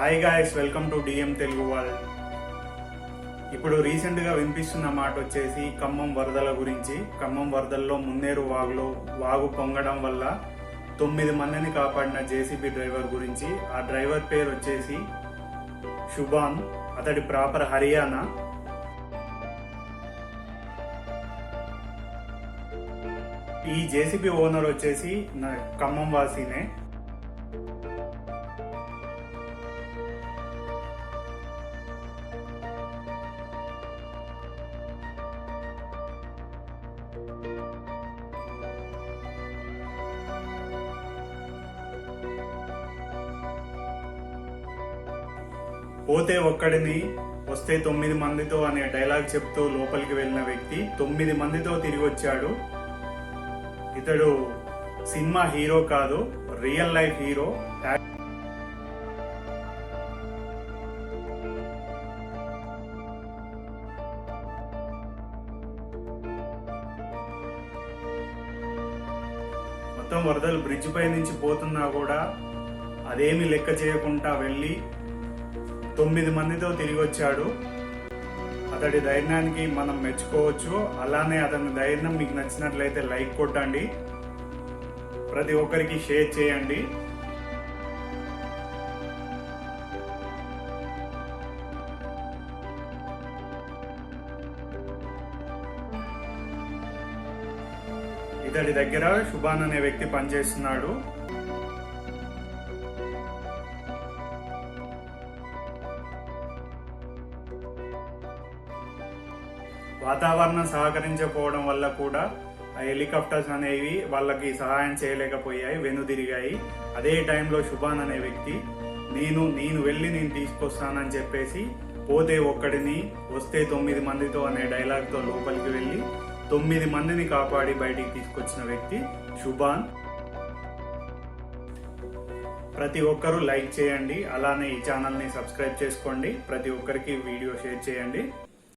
Hi guys, welcome to DM Telugu world. ఇప్పుడు రీసెంట్గా వినిపిస్తున్న మాట వచ్చేసి ఖమ్మం వరదల గురించి. ఖమ్మం వరదల్లో మున్నేరు వాగులో వాగు పొంగడం వల్ల 9 మందిని కాపాడిన జేసీబీ డ్రైవర్ గురించి. ఆ డ్రైవర్ పేరు వచ్చేసి శుభాన్. అతడి ప్రాపర్ హర్యానా. ఈ జేసీబీ ఓనర్ వచ్చేసి ఖమ్మం వాసినే. పోతే ఒక్కడిని వస్తే 9 మందితో అనే డైలాగ్ చెప్తూ లోపలికి వెళ్ళిన వ్యక్తి 9 మందితో తిరిగి వచ్చాడు. ఇతడు సినిమా హీరో కాదు, రియల్ లైఫ్ హీరో. మొత్తం వరదలు బ్రిడ్జ్ పై నుంచి పోతున్నా కూడా అదేమి లెక్క చేయకుండా వెళ్ళి 9 మందితో తిరిగి వచ్చాడు. అతడి ధైర్యానికి మనం మెచ్చుకోవచ్చు. అలానే అతని ధైర్యం మీకు నచ్చినట్లయితే లైక్ కొట్టండి, ప్రతి ఒక్కరికి షేర్ చేయండి. ఇతడి దగ్గర శుభాన్ అనే వ్యక్తి పనిచేస్తున్నాడు. వాతావరణం సహకరించకపోవడం వల్ల కూడా ఆ హెలికాప్టర్స్ అనేవి వాళ్ళకి సహాయం చేయలేకపోయాయి, వెనుదిరిగాయి. అదే టైంలో శుభాన్ అనే వ్యక్తి నేను వెళ్ళి నేను తీసుకొస్తానని చెప్పేసి పోతే ఒక్కడిని వస్తే 9 మందితో అనే డైలాగ్తో లోపలికి వెళ్ళి 9 మందిని కాపాడి బయటికి తీసుకొచ్చిన వ్యక్తి శుభాన్. ప్రతి ఒక్కరూ లైక్ చేయండి, అలానే ఈ ఛానల్ని సబ్స్క్రైబ్ చేసుకోండి, ప్రతి ఒక్కరికి వీడియో షేర్ చేయండి.